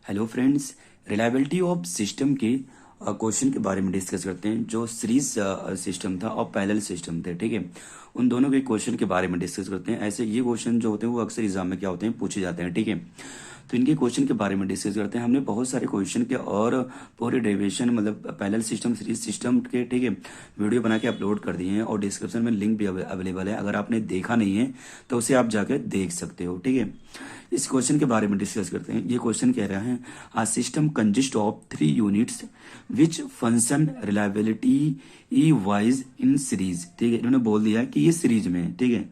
Hello friends, reliability of system के question के बारे में डिस्कस करते हैं। जो सीरीज सिस्टम था और पैरेलल सिस्टम थे, ठीक है, उन दोनों के क्वेश्चन के बारे में डिस्कस करते हैं। ऐसे ये क्वेश्चन जो होते हैं वो अक्सर एग्जाम में क्या होते हैं, पूछे जाते हैं, ठीक है। तो इनके क्वेश्चन के बारे में डिस्कस करते हैं। हमने बहुत सारे क्वेश्चन के और पूरे डेरिवेशन मतलब पैरेलल सिस्टम सीरीज सिस्टम के, ठीक है, वीडियो बना के अपलोड कर दिए हैं और डिस्क्रिप्शन में लिंक भी अवेलेबल है। अगर आपने देखा नहीं है तो उसे आप जाकर देख सकते हो, ठीक है। इस क्वेश्चन के बारे में डिस्कस करते हैं। ये क्वेश्चन कह रहा है a system consist of 3 units which function reliability wise in series, ठीक है। इन्होंने बोल दिया कि ये सीरीज में है, ठीक है।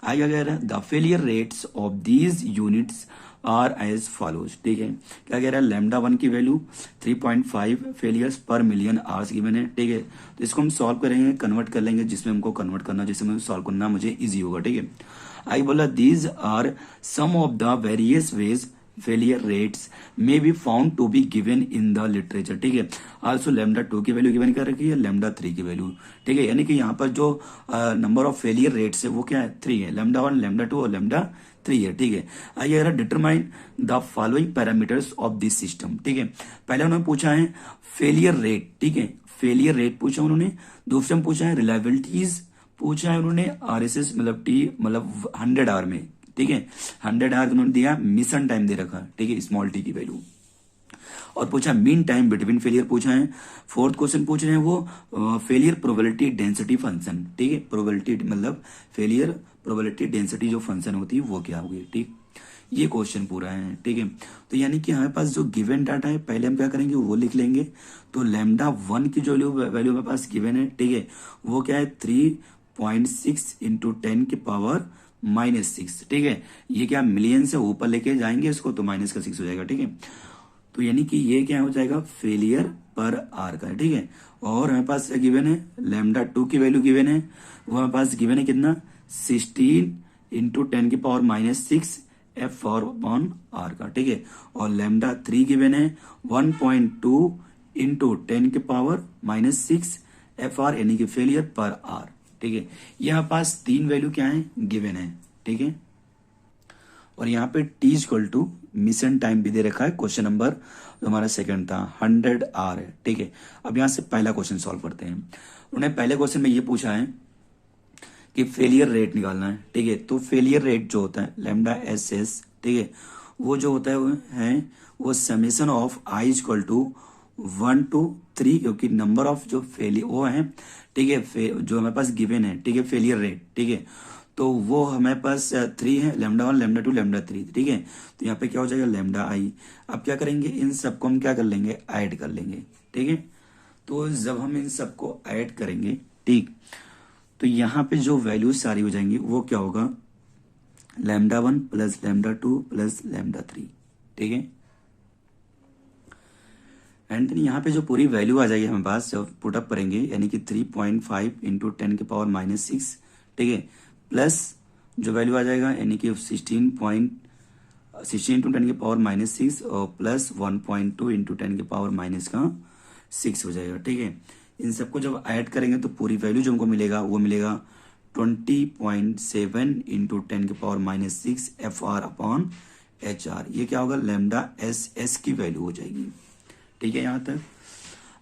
आगे कह रहा है the failure rates of these units are as follows, ठीक है। क्या कह रहा है, लैम्डा 1 की value 3.5 failures per million hours given है, ठीक है। तो इसको हम सॉल्व करेंगे, कन्वर्ट कर लेंगे जिसमें हमको कन्वर्ट करना, जिसमें सॉल्व करना मुझे इजी होगा, ठीक है। आई बोला these are some of the various ways failure rates may be found to be given in the literature, ठीक है। आल्सो लैम्डा 2 की वैल्यू गिवन कर रखी है, लैम्डा 3 की वैल्यू, ठीक है। यानी कि यहाँ पर जो नंबर ऑफ फेलियर रेट्स है वो क्या है, 3 है। लैम्डा 1, लैम्डा 2 और लैम्डा 3 है, ठीक है। आइए अगर determine the following parameters of this system, ठीक है। पहले उन्होंने पूछा है फेलियर रेट, ठीक है, फेलियर रेट पूछा उन्होंने। दूसरे में पूछा है रिलायबिलिटीज पूछा है उन्होंने, आरएसएस मतलब टी मतलब 100 आवर में, ठीक है। 100 आवर उन्होंने दिया, मिशन टाइम दे रखा, ठीक है, स्मॉल टी की वैल्यू। और पूछा मीन टाइम बिटवीन फेलियर पूछा है। फोर्थ क्वेश्चन पूछ रहे हैं वो फेलियर प्रोबेबिलिटी डेंसिटी फंक्शन, ठीक है। प्रोबेबिलिटी मतलब फेलियर प्रोबेबिलिटी डेंसिटी जो फंक्शन होती है वो क्या होगी, ठीक। ये क्वेश्चन पूरा है, ठीक है। तो यानी कि हमारे पास जो गिवन डाटा है पहले हम क्या करेंगे वो लिख लेंगे। तो लैम्डा 1 की जो वैल्यू हमारे पास गिवन है, ठीक है, वो क्या है 3.6 इंटू 10 की पावर -6, ठीक है। ये क्या मिलियन से ऊपर लेके जाएंगे इसको तो -6 हो जाएगा, ठीक है। तो यानी कि ये क्या हो जाएगा फेलियर पर आर का, ठीक है। और हमारे पास गिवन है लैम्डा 2 की वैल्यू गिवन है, वो हमारे पास गिवन है कितना 16 इंटू 10 की पावर -6 एफ और अपॉन आर का, ठीक है। और लैम्डा 3 गिवन है 1.2 इंटू 10 की पावर -6 एफ आर यानी कि फेलियर पर आर, ठीक है। यहाँ पास 3 वैल्यू क्या है गिवन है, ठीक है। और यहाँ पे T equal to mission time भी दे रखा है। क्वेश्चन नंबर जो हमारा सेकंड था 100 आर है, ठीक है। अब यहाँ से पहला क्वेश्चन सॉल्व करते हैं। उन्होंने पहले क्वेश्चन में ये पूछा है कि फेलियर रेट निकालना है, ठीक है। तो फेलियर रेट जो होता है लैम्डा एस एस, ठीक है, वो जो होता है वो summation of I equal to 1 to 3, क्योंकि नंबर ऑफ जो फेलियर वो है, ठीक है, जो हमारे पास गिवन है, ठीक है, फेलियर रेट, ठीक है। तो वो हमारे पास 3 है, लैम्डा 1, लैम्डा 2, लैम्डा 3, ठीक है। तो यहाँ पे क्या हो जाएगा लैम्डा आई। अब क्या करेंगे इन सबको हम क्या कर लेंगे ऐड कर लेंगे, ठीक है। तो जब हम इन सबको ऐड करेंगे, ठीक, तो यहाँ पे जो वैल्यू सारी हो जाएंगी वो क्या होगा lambda 1 plus lambda 2 plus lambda 3, ठीक है। एंड देन यहाँ पे जो पूरी वैल्यू आ जाएगी हमारे पास जब पुट अप करेंगे, यानी कि 3.5 इंटू 10 की पावर -6, ठीक है, प्लस जो वैल्यू आ जाएगा यानी कि 16 इंटू 10 की पावर -6 और प्लस 1.2 इंटू 10 की पावर -6 हो जाएगा, ठीक है। इन सबको जब ऐड करेंगे तो पूरी वैल्यू जो हमको मिलेगा वो मिलेगा 20.7 इंटू 10 की power -6 F R upon H R. ये क्या होगा लैम्डा एस एस की वैल्यू हो जाएगी, ठीक है। यहाँ तक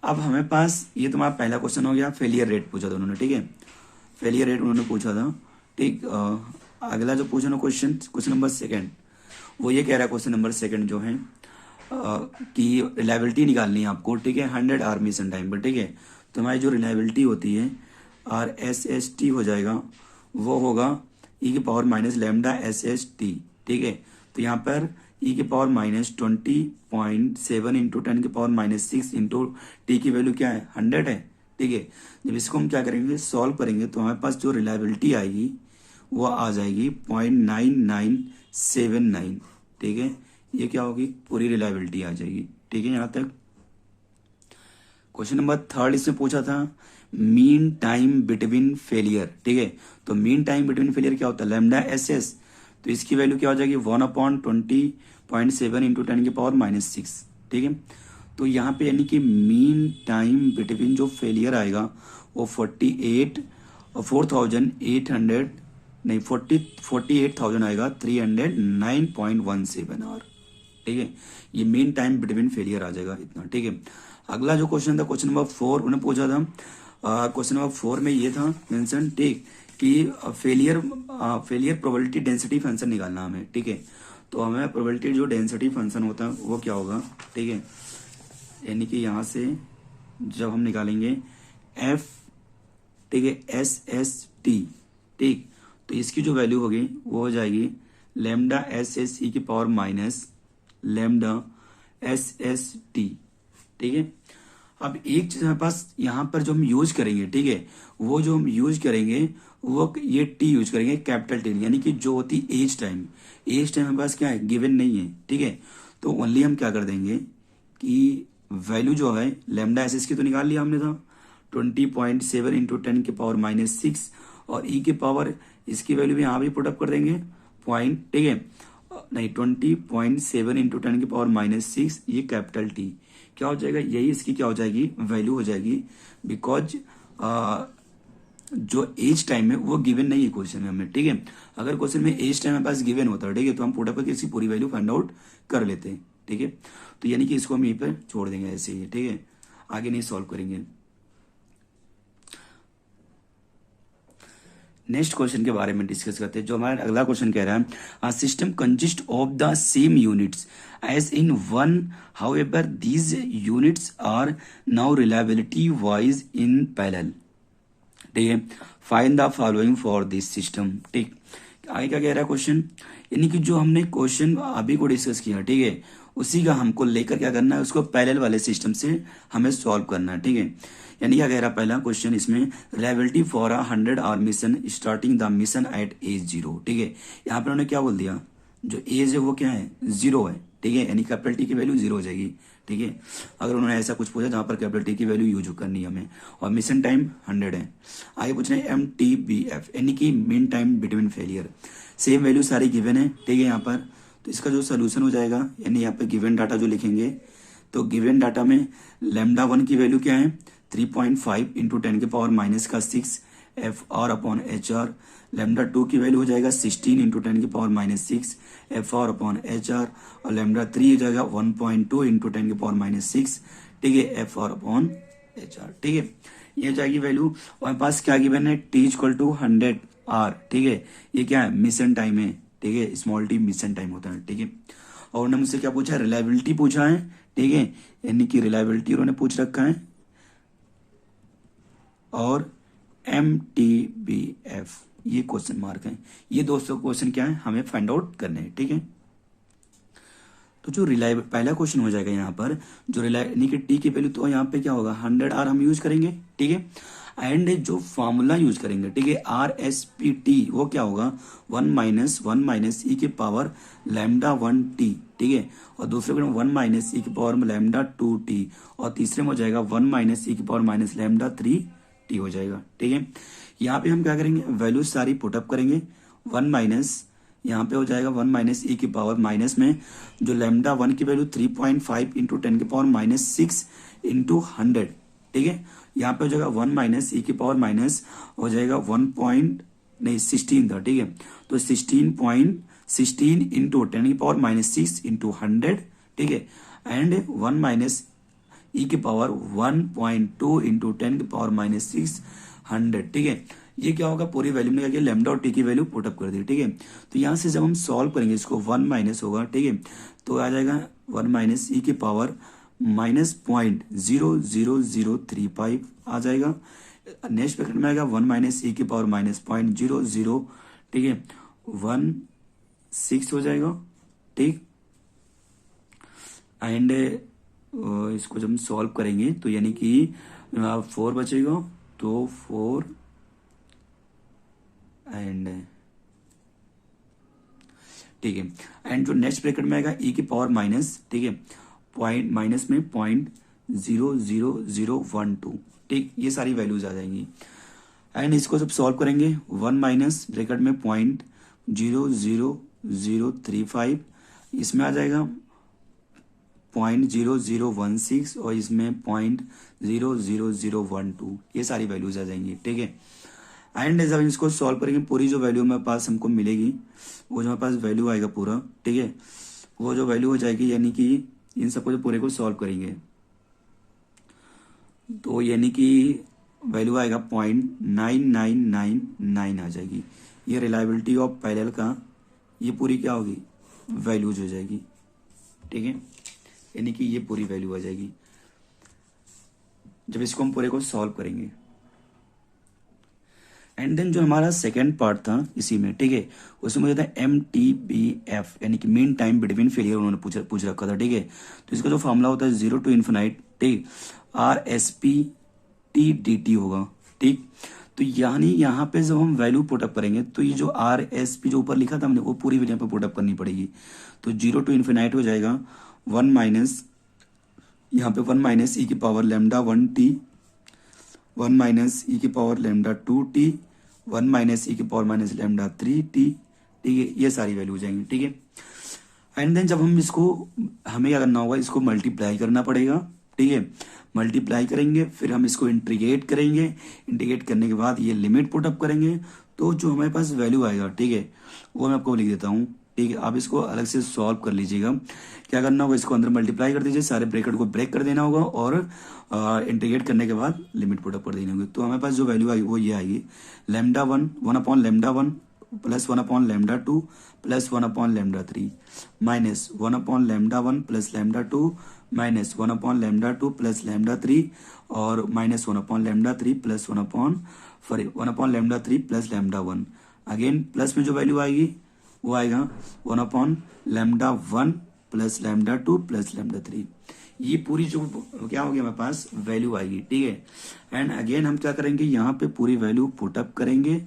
अब हमें पास ये तुम्हारा पहला क्वेश्चन हो गया, फेलियर रेट पूछा था उन्होंने, ठीक है, फेलियर रेट उन्होंने पूछा था, ठीक। अगला जो पूछा ना क्वेश्चन नंबर सेकंड, वो ये कह रहा है क्वेश्चन नंबर सेकंड जो है कि रिलायबिलिटी निकालनी है आपको, ठीक है, 100 आवर मिशन टाइम पर, ठीक है। तो हमारी जो रिलायबिलिटी होती है आर एस एस टी हो जाएगा, वो होगा ई की power minus lambda S S T, ठीक है। तो यहाँ पर ई की पावर -20.7 इंटू 10 की पावर -6 इंटू टी की वैल्यू क्या है 100 है, ठीक है। जब इसको हम क्या करेंगे सॉल्व करेंगे तो हमारे पास जो रिलायबिलिटी आएगी वो आ जाएगी 0.9979, ठीक है। ये क्या होगी पूरी रिलायबिलिटी आ जाएगी, ठीक है। यहाँ तक क्वेश्चन नंबर थर्ड इसमें पूछा था मीन टाइम बिटवीन फेलियर, ठीक है। तो मीन टाइम बिटवीन फेलियर क्या होता है लैम्डा एस एस, तो इसकी वैल्यू क्या हो जाएगी 1/20.7 इंटू 10 की पावर -6, ठीक है। तो यहाँ पे यानी कि मीन टाइम बिटवीन जो फेलियर आएगा वो 48,000 आएगा 309.17 आवर, ठीक है, ये मीन टाइम बिटवीन फेलियर आ जाएगा इतना। ठीक है, अगला जो क्वेश्चन था क्वेश्चन नंबर 4 उन्होंने पूछा था, क्वेश्चन नंबर 4 में ये था मेंशन, ठीक, कि failure failure probability density function निकालना हमें। ठीक है, तो हमें प्रोबेबिलिटी जो डेंसिटी फंक्शन होता है वो क्या होगा, ठीक है, यानी कि यहाँ से जब हम निकालेंगे एफ, ठीक है, एस एस टी, ठीक, तो इसकी जो वैल्यू होगी वो हो जाएगी लेमडा एस एस ई की power minus lambda S S T. ठीक है, अब एक चीज हमारे पास यहाँ पर जो हम यूज करेंगे, ठीक है, वो जो हम यूज करेंगे वो ये टी यूज करेंगे, कैपिटल टी, यानी कि जो होती एज टाइम, एज टाइम हमारे पास क्या है, गिवन नहीं है। ठीक है, तो ओनली हम क्या कर देंगे कि वैल्यू जो है लेमडा एस एस की तो निकाल लिया हमने था 20.7 इंटू 10 के पावर -6, और ई के पावर इसकी वैल्यू भी यहाँ भी पुटअप कर देंगे पॉइंट, ठीक है, नहीं 20.7 इंटू 10 के पावर -6, ये कैपिटल टी क्या हो जाएगा, यही इसकी क्या हो जाएगी, वैल्यू हो जाएगी। बिकॉज जो एज टाइम है वो गिवन नहीं है क्वेश्चन में हमें। ठीक है, अगर क्वेश्चन में एज टाइम हमारे पास गिवन होता है, ठीक है, तो हम पुटअप करके इसकी पूरी वैल्यू फाइंड आउट कर लेते हैं। ठीक है, तो यानी कि इसको हम यहीं पर छोड़ देंगे ऐसे ही। ठीक है, आगे नहीं सॉल्व करेंगे। नेक्स्ट क्वेश्चन के बारे में डिस्कस करते हैं। जो हमारा अगला क्वेश्चन कह रहा है, a system consist of the same units as in one, however these units are now reliability wise in parallel. ठीक है, find the following for this system. ठीक, आगे क्या कह रहा है क्वेश्चन, यानी कि जो हमने क्वेश्चन अभी को डिस्कस किया, ठीक है, उसी का हमको लेकर क्या करना है, उसको पैरेलल वाले सिस्टम से हमें सॉल्व करना है। ठीक है, यानी क्या कह रहा है पहला क्वेश्चन इसमें, reliability for 100 hour mission starting the mission at as 0। ठीक है, यहाँ पर उन्होंने क्या बोल दिया, जो एज है वो क्या है, 0 है। ठीक है, यानी कैपिटल टी की वैल्यू 0 हो जाएगी। ठीक है, अगर उन्होंने ऐसा कुछ पूछा जहां पर कैपिटल टी की वैल्यू यूज करनी है हमें, और मिशन टाइम 100 है। आगे पूछ रहे हैं MTBF, यानी कि mean time between failure, same value सारी गिवन है। ठीक है, यहाँ पर तो इसका जो सोल्यूशन हो जाएगा, यानी यहाँ पे गिवन डाटा जो लिखेंगे, तो गिवन डाटा में लेमडा 1 की वैल्यू क्या है, 3.5 इंटू 10 के power -6 F R upon H R. Lambda 2 की वैल्यू हो जाएगा 16 इंटू 10 के power -6 F R upon H R, और लेमडा 3 हो जाएगा 1.2 इंटू 10 के पावर -6, ठीक है, F R upon H R. ठीक है, ये हो जाएगी वैल्यू। और पास क्या गिवन है, टी इक्वल टू 100 आर। ठीक है, ये क्या है, मिशन टाइम है। ठीक है, स्मॉल टी मिशन टाइम होता है। ठीक है, और उन्होंने मुझसे क्या पूछा है, रिलायबिलिटी पूछा है। ठीक है, यानी कि रिलायबिलिटी उन्होंने पूछ रखा है, और MTBF ये क्वेश्चन मार्क है। ये दोस्तों क्वेश्चन क्या है, हमें फाइंड आउट करने हैं। ठीक है, तो जो रिलायबल पहला क्वेश्चन हो जाएगा यहाँ पर, जो यानी कि टी की वैल्यू तो यहाँ पे क्या होगा, 100 आर हम यूज करेंगे। ठीक है, एंड जो फॉर्मूला यूज करेंगे, ठीक है, RSPT वो क्या होगा, 1 - e की पावर लैम्डा 1t। ठीक है, और दूसरे में 1 - e की पावर लैम्डा 2t, और तीसरे में हो जाएगा 1 - e की पावर माइनस लैम्डा 3t हो जाएगा। ठीक है, यहाँ पे हम क्या करेंगे, वैल्यू सारी पुटअप करेंगे। 1 माइनस यहाँ पे हो जाएगा 1 - e की पावर माइनस में जो लैम्डा 1 की वैल्यू 3.5 इंटू 10 की पावर -6 इंटू 100। ठीक है, यहाँ पे हो जाएगा 1 - e की पावर माइनस हो जाएगा 16 था। ठीक है, तो 16 इंटू 10 की पावर -6 इंटू 100। ठीक है, एंड 1 - e की पावर 1.2 इंटू 10 की पावर -600। ठीक है, ये क्या होगा, पूरी वैल्यू में क्या लैम्डा और टी की वैल्यू पुटअप कर दी। ठीक है, तो यहाँ से जब हम सॉल्व करेंगे इसको 1 माइनस होगा। ठीक है, तो आ जाएगा 1 - e की पावर -0.00035 आ जाएगा। नेक्स्ट ब्रैकेट में आएगा 1 - e की पावर -0.00, ठीक है, 16 हो जाएगा। ठीक, एंड इसको जब हम सॉल्व करेंगे तो यानी कि 4 बचेगा, तो 4 एंड ठीक है, एंड जो नेक्स्ट ब्रैकेट में आएगा e की पावर माइनस, ठीक है, पॉइंट माइनस में 0.00012। ठीक, ये सारी वैल्यूज आ जाएंगी। एंड इसको जब सॉल्व करेंगे 1 माइनस ब्रैकेट में 0.00035, इसमें आ जाएगा 0.0016, और इसमें 0.00012, ये सारी वैल्यूज आ जाएंगी। ठीक है, एंड जब इसको सॉल्व करेंगे पूरी जो वैल्यू मेरे पास हमको मिलेगी, वो जो हमारे पास वैल्यू आएगा पूरा, ठीक है, वो जो वैल्यू हो जाएगी, यानी कि इन सबको जो पूरे को सॉल्व करेंगे तो यानी कि वैल्यू आएगा 0.9999 आ जाएगी। ये रिलायबिलिटी ऑफ पैरेलल का ये पूरी क्या होगी, वैल्यूज हो जाएगी। ठीक है, यानी कि ये पूरी वैल्यू आ जाएगी जब इसको हम पूरे को सॉल्व करेंगे। एंड देन जो हमारा सेकेंड पार्ट था इसी में, ठीक है, उसमें मुझे था MTBF यानी कि मीन टाइम बिटवीन फेलियर उन्होंने पूछ रखा था। ठीक है, तो इसका जो फॉर्मूला होता है 0 to इन्फिनाइट, ठीक, RSP/T/dt होगा। ठीक, तो यानी यहाँ पे जब हम वैल्यू पुटअप करेंगे तो ये जो RSP जो ऊपर लिखा था हमने वो पूरी वैल्यू पे पुटअप करनी पड़ेगी। तो 0 to इन्फिनाइट हो जाएगा 1 माइनस, यहाँ पे 1 माइनस e की power lambda 1t, 1 minus e की power lambda 2t, 1 minus e की पावर माइनस लैम्डा 3t। ठीक है, ये सारी वैल्यू हो जाएंगी। ठीक है, एंड देन जब हम इसको, हमें क्या करना होगा, इसको मल्टीप्लाई करना पड़ेगा। ठीक है, मल्टीप्लाई करेंगे, फिर हम इसको इंटीग्रेट करेंगे, इंटीग्रेट करने के बाद ये लिमिट पुट अप करेंगे, तो जो हमारे पास वैल्यू आएगा, ठीक है, वो मैं आपको लिख देता हूँ। ठीक है, आप इसको अलग से सॉल्व कर लीजिएगा। क्या करना होगा, इसको अंदर मल्टीप्लाई कर दीजिए, सारे ब्रैकेट को ब्रेक कर देना होगा और इंटीग्रेट करने के बाद लिमिट पुट अप कर देनी होगी। तो हमारे पास जो वैल्यू आएगी वो ये आएगी, lambda 1 upon lambda 1 plus 1 upon lambda 2 plus 1 upon lambda 3 minus 1 upon lambda 1 plus lambda 2 minus 1 upon lambda 2 plus lambda 3 और minus 1 upon lambda 3 plus 1 upon lambda 3 plus lambda 1। Again plus में जो वैल्यू आएगी वो आएगा 1 upon lambda 1 plus lambda 2 plus lambda 3। ये पूरी जो क्या होगी हमारे पास वैल्यू आएगी। ठीक है, एंड अगेन हम क्या करेंगे, यहाँ पे पूरी वैल्यू पुटअप करेंगे।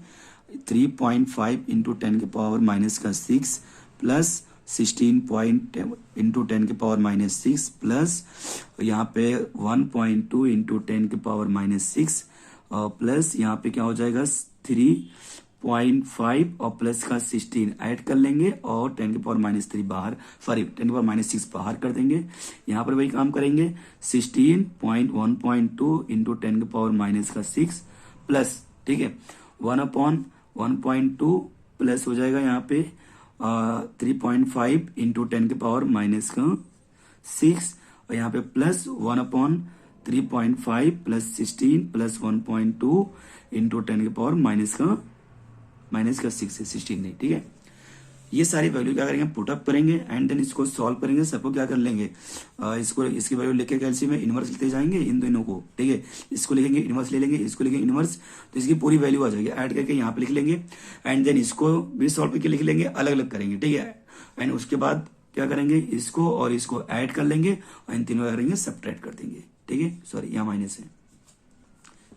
3.5 इंटू 10 के पावर माइनस का 6 प्लस 16 इंटू 10 के पावर माइनस 6 प्लस यहाँ पे 1.2 इंटू 10 के पावर माइनस 6 प्लस यहाँ पे क्या हो जाएगा 3.5 और प्लस का 16 ऐड कर लेंगे और 10 के पावर माइनस 3 बाहर, सॉरी 10 के पावर माइनस 6 बाहर कर देंगे। यहाँ पर वही काम करेंगे 16.1.2 इंटू 10 के पावर माइनस का 6 प्लस, ठीक है, 1 अपॉन 1.2 प्लस हो जाएगा यहाँ पे 3.5 इंटू 10 के पावर माइनस का 6 और यहाँ पे plus 1 upon 3.5 plus 16 plus 1.2 into 10 के पावर माइनस का 6 से 16 नहीं। ठीक है, ये सारी वैल्यू क्या करेंगे, पुटअप करेंगे एंड देन इसको सॉल्व करेंगे। सबको क्या कर लेंगे, इसको इसकी वैल्यू लेके कैलसी में इनवर्स लेते जाएंगे इन दोनों को। ठीक है, इसको लिखेंगे इनवर्स ले लेंगे, इसको लिखेंगे इनवर्स, तो इसकी पूरी वैल्यू आ जाएगी। ऐड करके यहाँ पे लिख लेंगे एंड देन इसको भी सॉल्व करके लिख लेंगे, अलग अलग करेंगे। ठीक है, एंड उसके बाद क्या करेंगे, इसको और इसको ऐड कर लेंगे और इन तीनों करेंगे सब्ट्रैक्ट कर देंगे। ठीक है, सॉरी यहाँ माइनस है।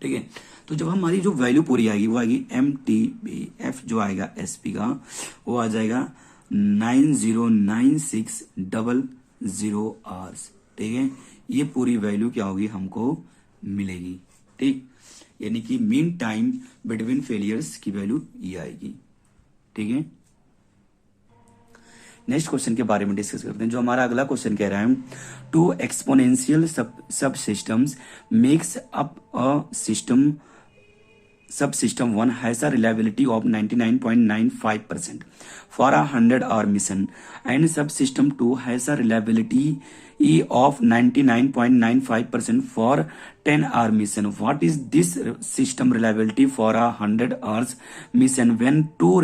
ठीक है, तो जब हमारी जो वैल्यू पूरी आएगी वो आएगी MTBF जो आएगा SP का वो आ जाएगा 909600 आवर्स। ठीक है, ये पूरी वैल्यू क्या होगी हमको मिलेगी। ठीक, यानी कि मीन टाइम बिटवीन फेलियर्स की वैल्यू ये आएगी। ठीक है, नेक्स्ट क्वेश्चन के बारे में डिस्कस करते हैं। जो हमारा अगला क्वेश्चन कह रहा है, 2 एक्सपोनेंशियल सब systems makes up a system subsystem 1 has a reliability of 99.95% for a 100-hour mission and subsystem 2 has a reliability of 99.95% for 10-hour mission. What is this system reliability for a 100 hours mission when two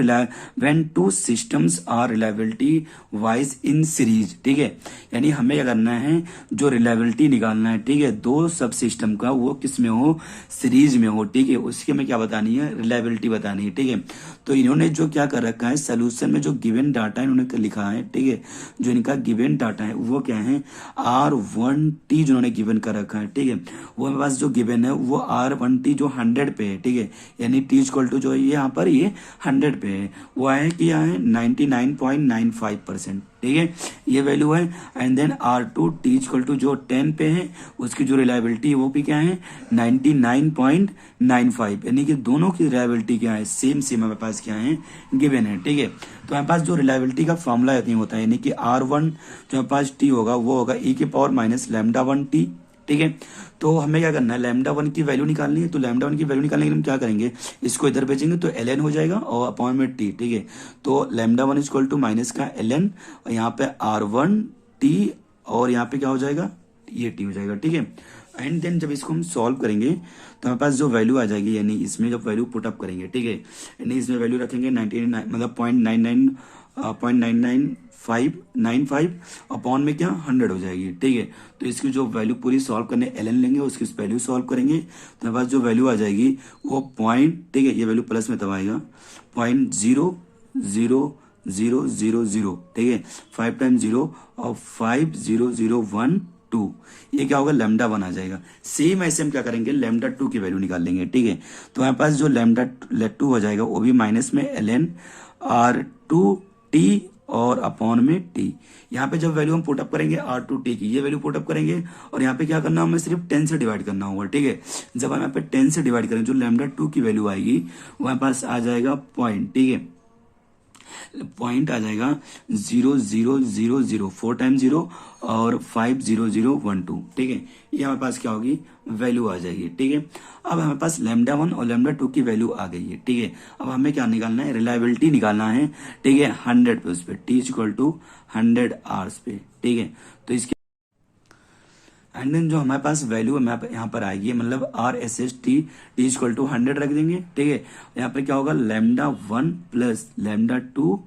systems are reliability wise in series? ठीक है, यानी हमें क्या करना है, जो reliability निकालना है। ठीक है, दो सब सिस्टम का वो किस में हो, सीरीज में हो। ठीक है, उसकी हमें क्या बतानी है, रिलायबिलिटी बतानी है। ठीक है, तो इन्होंने जो क्या कर रखा है, सोल्यूशन में जो गिवन डाटा है इन्होंने लिखा है। ठीक है, जो इनका गिवन डाटा है वो क्या है, R1T जो उन्होंने गिवन कर रखा है। ठीक है, वो हमारे पास जो गिवन है वो R1T जो 100 पे है। ठीक है, यानी T इक्वल टू जो है यहाँ पर ये 100 पे है, वो है क्या है 99.95%। ठीक है, ये वैल्यू है। And then R2T equal to जो 10 पे है, उसकी जो रिलायबिलिटी है वो भी क्या है 99.95, यानी कि दोनों की रिलायबिलिटी क्या है, सेम हमारे पास क्या है गिवन है। ठीक है, तो हमारे पास जो रिलायबिलिटी का फॉर्मूला होता है, यानी कि R1 जो हमारे पास T होगा वो होगा e के पावर माइनस लैम्डा 1T। ठीक ठीक है। तो हमें क्या करना है, लैम्डा वन की वैल्यू निकालनी है। तो लैम्डा वन की वैल्यू निकालने के लिए हम क्या करेंगे, इसको इधर भेजेंगे तो ln हो जाएगा और अपॉन में टी, ठीक है। तो lambda one equal to minus का ln और यहाँ पे r1 टी और यहाँ पे क्या हो जाएगा, ये टी हो जाएगा, ठीक है। एंड देन जब इसको हम सॉल्व करेंगे तो हमारे पास जो वैल्यू आ जाएगी, यानी इसमें जब वैल्यू पुट अप करेंगे, ठीक है, यानी इसमें वैल्यू रखेंगे 99 मतलब 0.99595 अपॉन में क्या 100 हो जाएगी, ठीक है। तो इसकी जो वैल्यू पूरी सॉल्व करने ln लेंगे, उसकी वैल्यू सॉल्व करेंगे तो हमारे पास जो वैल्यू आ जाएगी वो पॉइंट, ठीक है, ये वैल्यू प्लस में तब आएगा 0.00000, ठीक है। 5 टाइम 0 और 50012, ये क्या होगा, लैम्डा वन आ जाएगा। सेम ऐसे हम क्या करेंगे, लैम्डा टू की वैल्यू निकाल लेंगे, ठीक है। तो हमारे पास जो लैम्डा टू हो जाएगा वो भी माइनस में ln r2 टी और अपॉन में टी। यहाँ पे जब वैल्यू हम पुटअप करेंगे r2 टी की, ये वैल्यू पुटअप करेंगे और यहाँ पे क्या करना, हमें सिर्फ 10 से डिवाइड करना होगा, ठीक है। जब हम यहाँ पे 10 से डिवाइड करेंगे, जो लैम्डा टू की वैल्यू आएगी वो हमारे पास आ जाएगा पॉइंट, ठीक है। पॉइंट आ जाएगा 0000, 4 टाइम 0 और 50012, ठीक है। ये हमारे पास क्या होगी, वैल्यू आ जाएगी, ठीक है। अब हमारे पास लैम्डा वन और लैम्डा टू की वैल्यू आ गई है, ठीक है। अब हमें क्या निकालना है, रिलायबिलिटी निकालना है, ठीक है, 100 पे, उस पे टी इक्वल टू 100 आवर्स पे, ठीक है। तो इसके एंड देन जो हमारे पास वैल्यू यहाँ पर आएगी, मतलब RSST इक्वल टू 100 रख देंगे, ठीक है। यहाँ पे क्या होगा, lambda one plus lambda two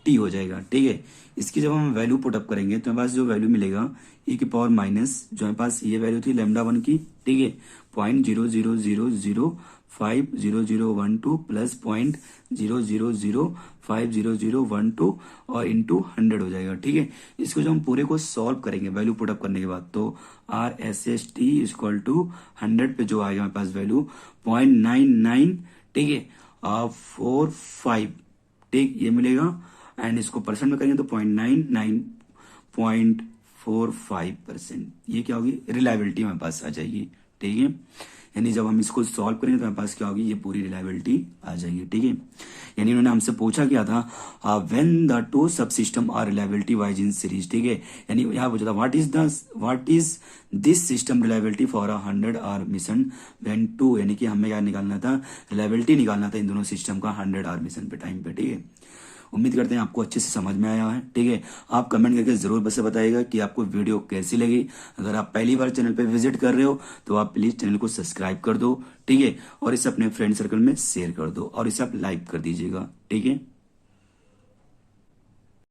T हो जाएगा, ठीक है। इसकी जब हम वैल्यू पुटअप करेंगे तो हमारे पास जो वैल्यू मिलेगा e की पावर माइनस, जो हमारे पास ये वैल्यू थी लैम्डा वन की, ठीक है, 0.000050012 प्लस 0.000500012 और इंटू 100 हो जाएगा, ठीक है। इसको जब हम पूरे को सॉल्व करेंगे वैल्यू पुटअप करने के बाद, तो RSST इक्वल टू 100 पे जो आएगा हमारे पास वैल्यू 0.99, ठीक है, 45, ठीक, ये मिलेगा। एंड इसको परसेंट में करेंगे तो 0.99.45%, ये क्या होगी, रिलायबिलिटी हमारे पास आ जाएगी, ठीक है। यानी जब हम इसको सॉल्व करेंगे तो हमारे पास क्या होगी, ये पूरी रिलायबिलिटी आ जाएगी, ठीक है। यानी उन्होंने हमसे पूछा क्या था, when the two sub system are reliability wise in series, ठीक है। यानी यहाँ पूछा था what is this system reliability for 100 hour mission when two, यानी कि हमें क्या निकालना था, रिलायबिलिटी निकालना था इन दोनों सिस्टम का 100 आर मिशन पे टाइम पे, ठीक है। उम्मीद करते हैं आपको अच्छे से समझ में आया है, ठीक है। आप कमेंट करके जरूर बस बताइएगा कि आपको वीडियो कैसी लगी। अगर आप पहली बार चैनल पे विजिट कर रहे हो तो आप प्लीज चैनल को सब्सक्राइब कर दो, ठीक है, और इसे अपने फ्रेंड सर्कल में शेयर कर दो और इसे आप लाइक कर दीजिएगा, ठीक है।